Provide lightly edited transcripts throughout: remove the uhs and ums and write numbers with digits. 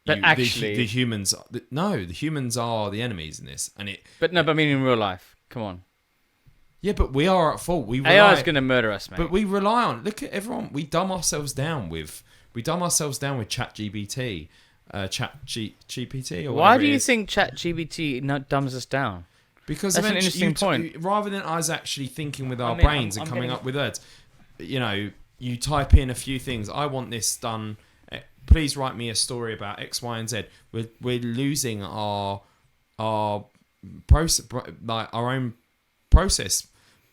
But actually, the humans. No, the humans are the enemies in this, and it. But I mean in real life. Come on. Yeah, but we are at fault. AI is going to murder us, mate. But we rely on. Look at everyone. We dumb ourselves down with. ChatGPT, GPT, or why do you think ChatGPT dumbs us down? Because that's an interesting point. Rather than us actually thinking with our brains and coming up with words, you type in a few things. I want this done. Please write me a story about X, Y, and Z. We're losing our process, like our own process,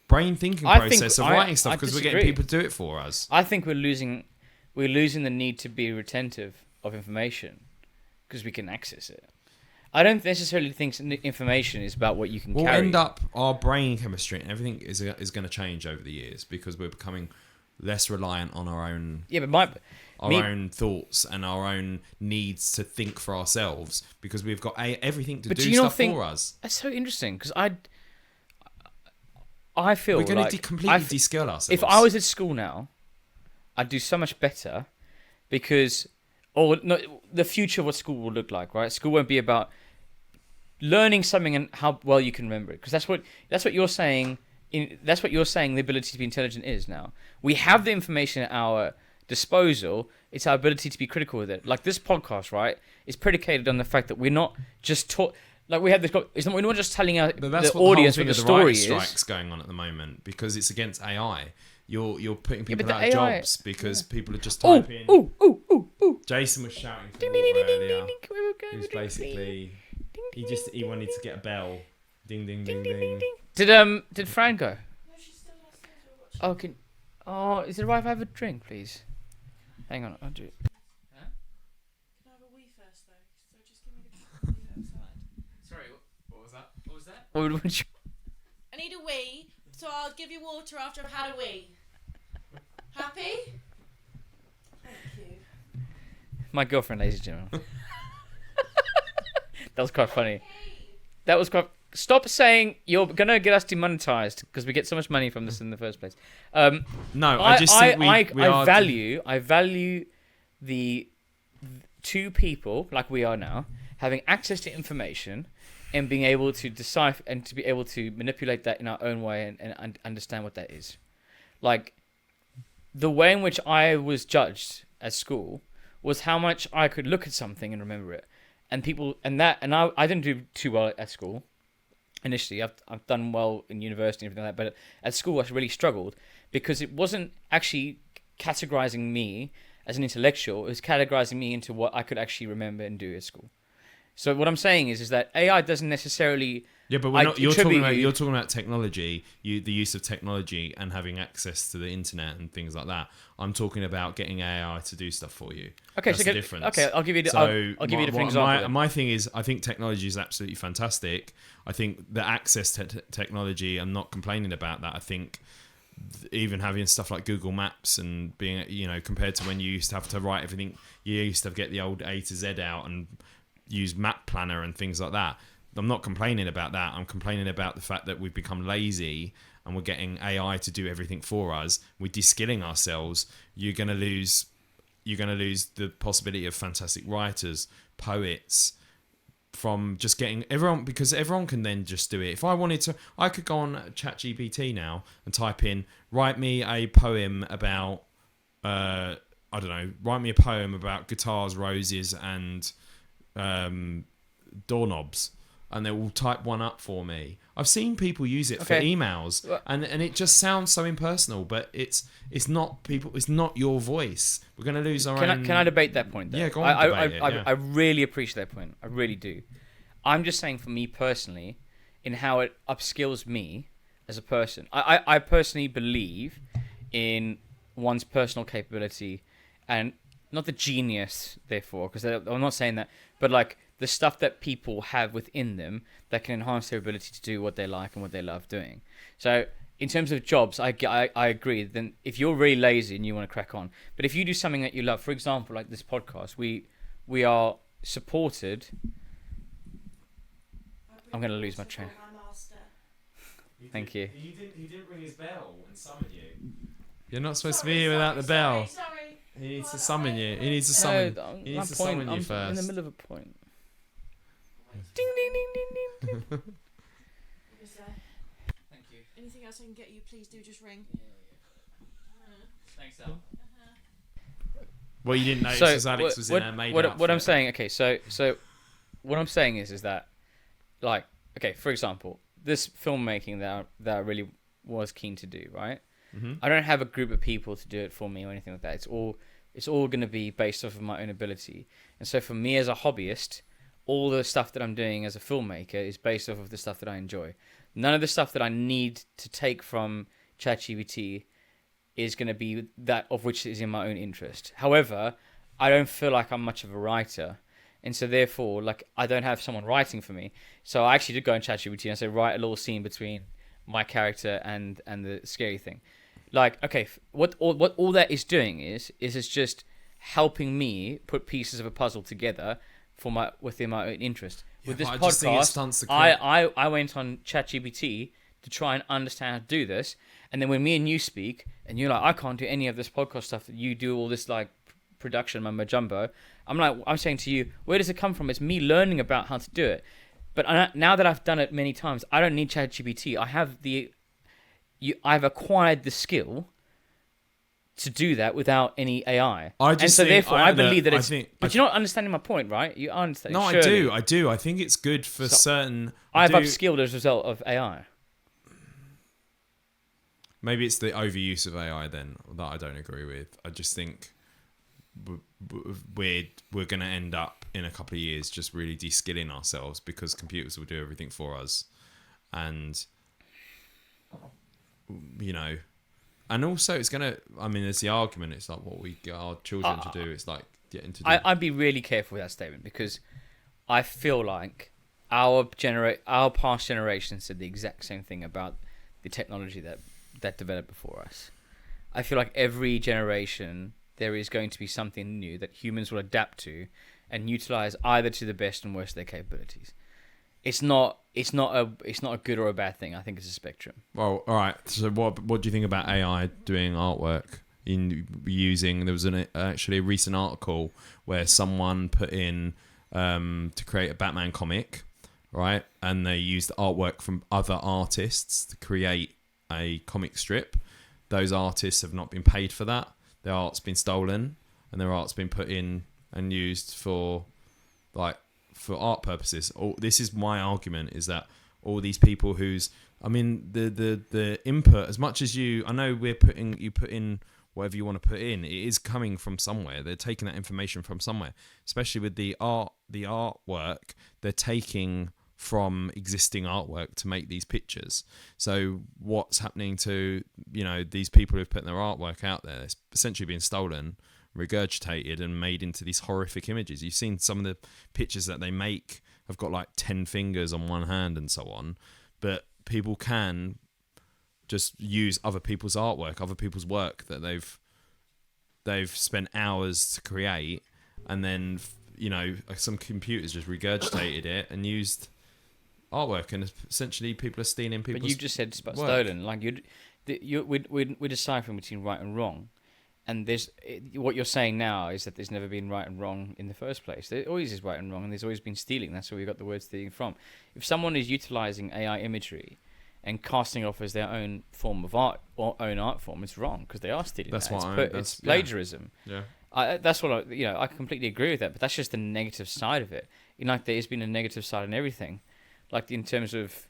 brain thinking process of writing stuff because we're getting people to do it for us. I think we're losing the need to be retentive of information because we can access it. I don't necessarily think information is about what you can carry. We'll end up, our brain chemistry and everything is going to change over the years because we're becoming less reliant on our own own thoughts and our own needs to think for ourselves because we've got everything to do stuff for us. That's so interesting because I feel we're going like to completely de-skill ourselves. If I was at school now, I'd do so much better because the future of what school will look like, right? School won't be about learning something and how well you can remember it because that's what you're saying. That's what you're saying. The ability to be intelligent is now. We have the information at our disposal. It's our ability to be critical with it. Like this podcast, right, is predicated on the fact that we're not just taught. Like we have this. We're not just telling the audience what the story is. Strikes going on at the moment because it's against AI. You're putting people out of jobs because people are just typing. Ooh. Jason was shouting for earlier. He was basically he wanted to get a bell. Ding ding ding ding. Did Fran go? No, she's still downstairs. Is it right if I have a drink, please? Hang on, I'll do it. Can I have a wee first, though? So just give me the cup and leave it outside. Sorry, what was that? What was that? I need a wee, so I'll give you water after I've had a wee. Happy? Thank you. My girlfriend, ladies and gentlemen. That was quite funny. That was quite... Stop saying you're going to get us demonetized because we get so much money from this in the first place. No, I just think I value the two people, like we are now, having access to information and being able to decipher and to be able to manipulate that in our own way and understand what that is. Like, the way in which I was judged at school was how much I could look at something and remember it. And I didn't do too well at school. Initially, I've done well in university and everything like that, but at school I really struggled because it wasn't actually categorizing me as an intellectual. It was categorizing me into what I could actually remember and do at school. So what I'm saying is that AI doesn't necessarily... Yeah, but you're talking about technology, the use of technology and having access to the internet and things like that. I'm talking about getting AI to do stuff for you. Okay, that's the difference. Okay, I'll give you. I'll give you a different example. My thing is, I think technology is absolutely fantastic. I think the access to technology, I'm not complaining about that. I think even having stuff like Google Maps and being, compared to when you used to have to write everything, you used to get the old A to Z out and use Map Planner and things like that. I'm not complaining about that. I'm complaining about the fact that we've become lazy and we're getting AI to do everything for us. We're de-skilling ourselves. You're going to lose the possibility of fantastic writers, poets, from just getting everyone, because everyone can then just do it. If I wanted to, I could go on ChatGPT now and type in, write me a poem about, write me a poem about guitars, roses, and doorknobs. And they will type one up for me. I've seen people use it for emails, and it just sounds so impersonal. But it's not people. It's not your voice. We're going to lose our own. Can I debate that point? Though? Yeah, go on. I really appreciate that point. I really do. I'm just saying, for me personally, in how it upskills me as a person. I personally believe in one's personal capability, and not the genius. Therefore, because I'm not saying that, but like the stuff that people have within them that can enhance their ability to do what they like and what they love doing. So in terms of jobs, I agree. Then if you're really lazy and you want to crack on, but if you do something that you love, for example, like this podcast, we are supported. I'm going to lose my train. Thank you. He didn't ring his bell and summon you. You're not supposed to be here without the bell. Sorry. He needs to summon you. He needs to summon. No, He my needs to point. summon you I'm first. in the middle of a point. Ding ding ding ding ding. ding. Is there Thank you. anything else I can get you? Please do just ring. Thanks, Al. Well, you didn't notice So, because Alex was in her maid outfit. what I'm saying, okay, so what I'm saying is that, like, okay, for example, this filmmaking that I really was keen to do, right? Mm-hmm. I don't have a group of people to do it for me or anything like that. It's all going to be based off of my own ability. And so for me as a hobbyist, all the stuff that I'm doing as a filmmaker is based off of the stuff that I enjoy. None of the stuff that I need to take from ChatGPT is going to be that of which is in my own interest. However, I don't feel like I'm much of a writer. And so therefore, like, I don't have someone writing for me. So I actually did go on ChatGPT and say, write a little scene between my character and the scary thing. Like, okay, what all that is doing is it's just helping me put pieces of a puzzle together within my own interest. Yeah, With this but I just think it stunts podcast, the I went on ChatGPT to try and understand how to do this. And then when me and you speak, and you're like, I can't do any of this podcast stuff that you do, all this like production mumbo jumbo. I'm saying to you, where does it come from? It's me learning about how to do it. But now that I've done it many times, I don't need ChatGPT. I've acquired the skill to do that without any AI. I believe that it's. But you're not understanding my point, right? You understand? No, surely. I do. I think it's good for certain. I've upskilled as a result of AI. Maybe it's the overuse of AI then that I don't agree with. I just think we're going to end up in a couple of years just really de-skilling ourselves because computers will do everything for us, and you know, and also it's going to. I mean, there's the argument. It's like what we get our children to do. It's like getting to do. I'd be really careful with that statement because I feel like our past generations said the exact same thing about the technology that developed before us. I feel like every generation there is going to be something new that humans will adapt to and utilize either to the best and worst of their capabilities. It's not a good or a bad thing. I think it's a spectrum. Well, all right. So what do you think about AI doing artwork? There was actually a recent article where someone put in to create a Batman comic, right? And they used artwork from other artists to create a comic strip. Those artists have not been paid for that. Their art's been stolen, and their art's been put in and used for art purposes. This is my argument: is that all these people the input, as much as I know you put in whatever you want to put in, it is coming from somewhere. They're taking that information from somewhere, especially with the artwork. They're taking from existing artwork to make these pictures. So what's happening to these people who've put their artwork out there? It's essentially being stolen, regurgitated, and made into these horrific images. You've seen some of the pictures that they make have got like 10 fingers on one hand and so on, but people can just use other people's artwork, other people's work that they've spent hours to create, and then some computers just regurgitated it and used artwork, and essentially people are stealing people's. But you just said work. Stolen. Like we're deciphering between right and wrong, and what you're saying now is that there's never been right and wrong in the first place. There always is right and wrong, and there's always been stealing. That's where we got the word stealing from. If someone is utilizing AI imagery and casting off as their own form of art or own art form, it's wrong because they are stealing. It's plagiarism. Yeah. That's what I completely agree with that, but that's just the negative side of it. There's been a negative side in everything, like in terms of,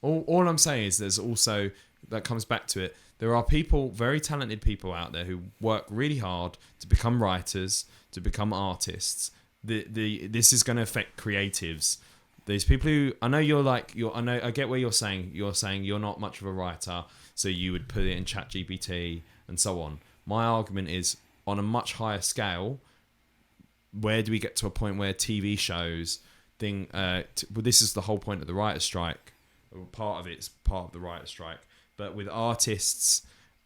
All I'm saying is there's also, that comes back to it, there are people, very talented people out there who work really hard to become writers, to become artists. This is going to affect creatives. There's people who, I get where you're saying you're not much of a writer, so you would put it in ChatGPT and so on. My argument is, on a much higher scale, where do we get to a point where TV shows this is the whole point of the writer's strike. Part of it's part of the writer's strike. But with artists,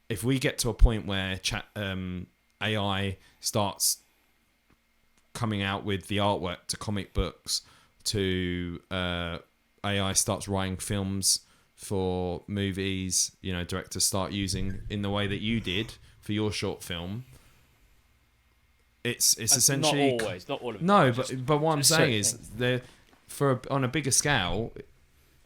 if we get to a point where AI starts coming out with the artwork to comic books, to AI starts writing films for movies, directors start using in the way that you did for your short film, it's essentially not always, not all of it. no, just- but what I'm just saying certain is things. on a bigger scale,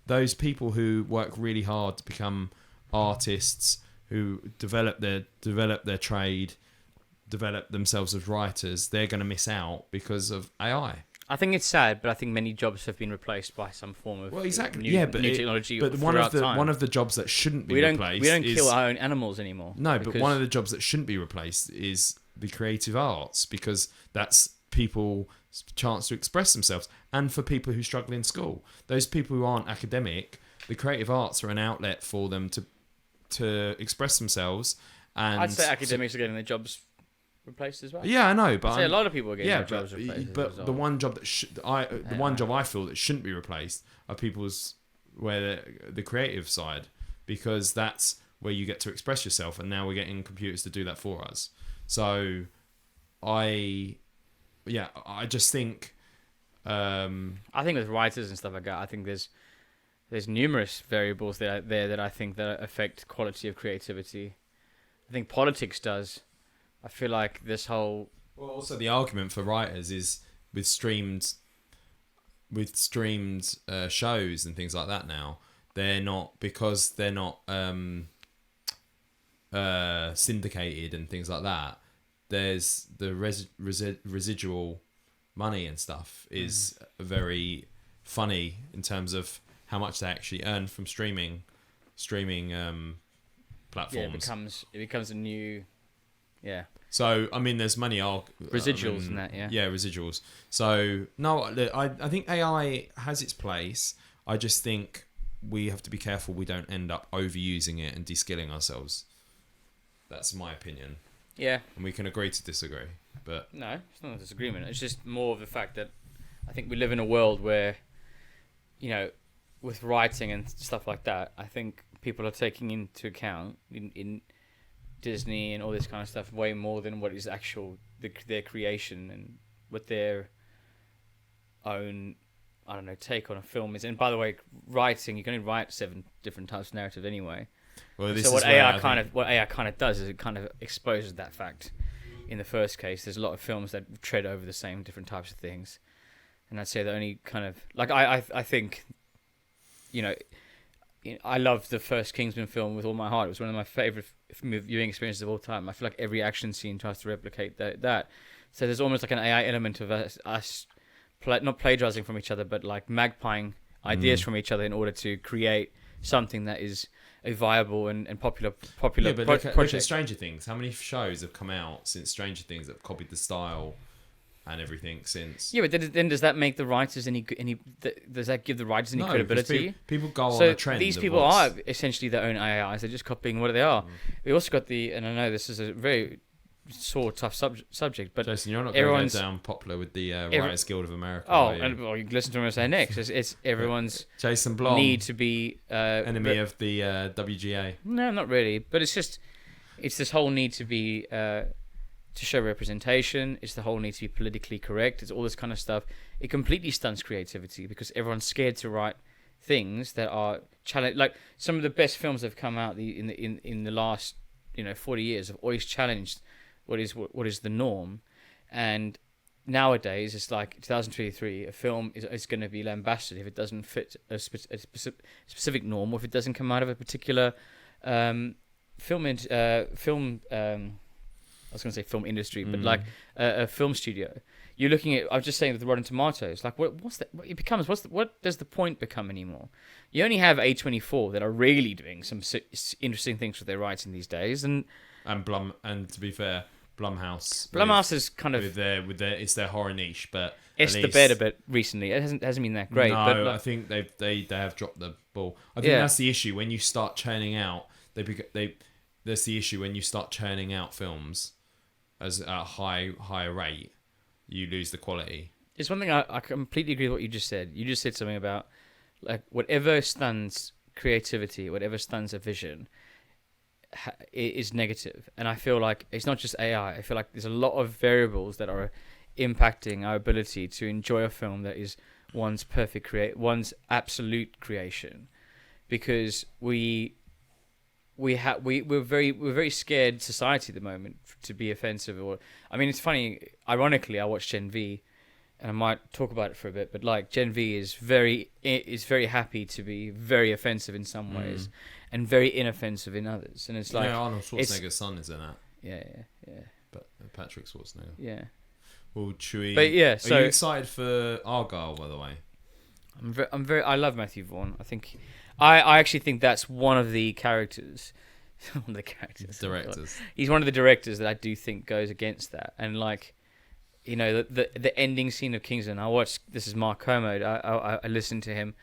those people who work really hard to become artists, who develop their trade, develop themselves as writers, they're going to miss out because of AI. I think it's sad, but I think many jobs have been replaced by some form of Well, exactly. new But technology. But throughout time. one of the jobs that shouldn't be we don't replaced. we don't is, kill our own animals anymore. No, but because- one of the jobs that shouldn't be replaced is the creative arts, because that's people's chance to express themselves, and for people who struggle in school, those people who aren't academic, the creative arts are an outlet for them to express themselves. And I'd say academics are getting their jobs replaced as well. Yeah, I know, but I'd say a lot of people are getting yeah, their jobs replaced. as a but result. the one job that one job I feel that shouldn't be replaced are people's the creative side, because that's where you get to express yourself, and now we're getting computers to do that for us. So, I just think. I think with writers and stuff like that, I think there's numerous variables that I think that affect quality of creativity. I think politics does. I feel like this whole Well, also the argument for writers is with streamed shows and things like that. Now they're not syndicated and things like that. There's the residual money and stuff is very funny in terms of how much they actually earn from streaming platforms. it becomes a new So I mean, there's money residuals in that. Yeah, residuals. So no, look, I think AI has its place. I just think we have to be careful we don't end up overusing it and de-skilling ourselves. That's my opinion. Yeah. And we can agree to disagree. But No, it's not a disagreement. It's just more of the fact that I think we live in a world where, with writing and stuff like that, I think people are taking into account in Disney and all this kind of stuff way more than what is their creation and what their own, I don't know, take on a film is. And by the way, writing, you can only write 7 different types of narrative anyway. well, this So is what where AI kind of does is it kind of exposes that fact. In the first case, there's a lot of films that tread over the same different types of things, and I'd say the only kind of like I think, I love the first Kingsman film with all my heart. It was one of my favorite viewing experiences of all time. I feel like every action scene tries to replicate that. So there's almost like an AI element of us not plagiarizing from each other, but like magpieing ideas from each other in order to create something that is a viable and popular yeah, but look at project. Stranger Things. How many shows have come out since Stranger Things that have copied the style and everything since? Yeah, but then does that make the writers any? Does that give the writers any No, because credibility? People go So on a trend. these of people what's- are essentially their own AIs. They're just copying what they are. We also got and I know this is a very sore, tough subject, but Jason, you're not going to everyone's go down popular with the Writers Guild of America. oh, are you? and you can listen to what I say next. It's everyone's Jason Blum, need to be enemy of the WGA. No, not really. But it's this whole need to be to show representation. It's the whole need to be politically correct. It's all this kind of stuff. It completely stunts creativity because everyone's scared to write things that are challenge. Like some of the best films that have come out in the last 40 years have always challenged what is the norm, and nowadays it's like 2023. A film is going to be lambasted if it doesn't fit a specific norm, or if it doesn't come out of a particular film. I was going to say film industry, but like a film studio. You're looking at. I was just saying with the Rotten Tomatoes. Like, what's that? What it becomes? What does the point become anymore? You only have A24 that are really doing some interesting things with their writing these days, and to be fair, Blumhouse is kind of with their it's their horror niche, but it's the bed a bit recently. It hasn't been that great. No, but I think they have dropped the ball. I think that's the issue when you start churning out. That's the issue when you start churning out films as a higher rate, you lose the quality. It's one thing I completely agree with what you just said. You just said something about like whatever stuns creativity, whatever stuns a vision, is negative. And I feel like it's not just AI. I feel like there's a lot of variables that are impacting our ability to enjoy a film that is one's one's absolute creation, because we we're very scared society at the moment to be offensive. Or I mean, it's funny. Ironically, I watched Gen V, and I might talk about it for a bit. But like Gen V is very happy to be very offensive in some ways, and very inoffensive in others. And it's like Arnold Schwarzenegger's son is in that. Yeah. But Patrick Schwarzenegger. Yeah. Well, Chewie. But yeah, so are you excited for Argyle, by the way? I love Matthew Vaughn. I actually think that's one of the characters. One of the characters. Directors. He's one of the directors that I do think goes against that. And like, you know, the ending scene of Kingsman. This is Mark Kermode. I listened to him,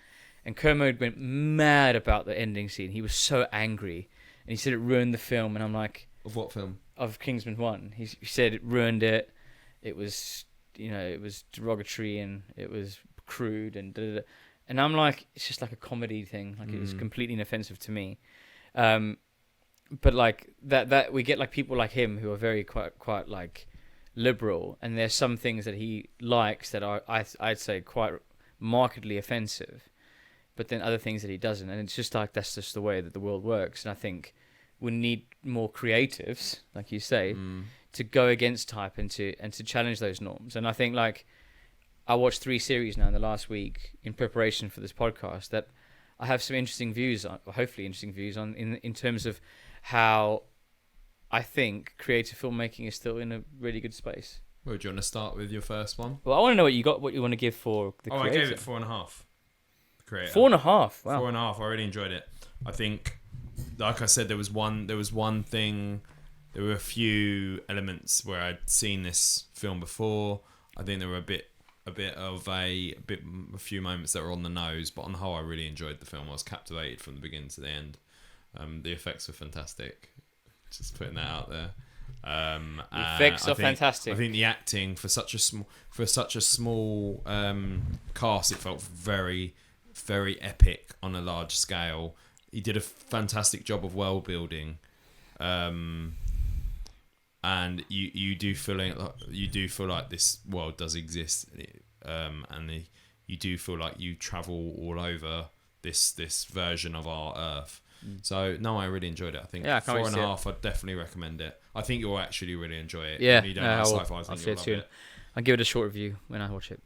and Kermode went mad about the ending scene. He was so angry, and he said it ruined the film. And I'm like, of what film? Of Kingsman 1. He said it ruined it. It was, it was derogatory and it was crude and da-da-da. And I'm like, it's just like a comedy thing. Like it was completely inoffensive to me. But like that we get like people like him who are very quite like liberal, and there's some things that he likes that are I'd say quite markedly offensive, but then other things that he doesn't. And it's just like that's just the way that the world works. And I think we need more creatives, like you say, to go against type and to challenge those norms. And I think like I watched 3 series now in the last week in preparation for this podcast that I have some interesting views on, or hopefully interesting views on, in terms of how I think creative filmmaking is still in a really good space. Well, do you want to start with your first one? Well, I want to know what you want to give for the creator. I gave it 4.5. Creator. 4.5. Wow. 4.5. I really enjoyed it. I think, like I said, there was one thing. There were a few elements where I'd seen this film before. I think there were a few moments that were on the nose, but on the whole, I really enjoyed the film. I was captivated from the beginning to the end. The effects were fantastic. Just putting that out there. The effects are fantastic. I think the acting for such a small cast, it felt very, very epic on a large scale. He did a fantastic job of world building, and you do feel like this world does exist, and you do feel like you travel all over this version of our Earth. So no, I really enjoyed it. I think 4.5. I'd definitely recommend it. I think you'll actually really enjoy it. Yeah, if you don't like sci-fi, I think you'll love it. I'll give it a short review when I watch it.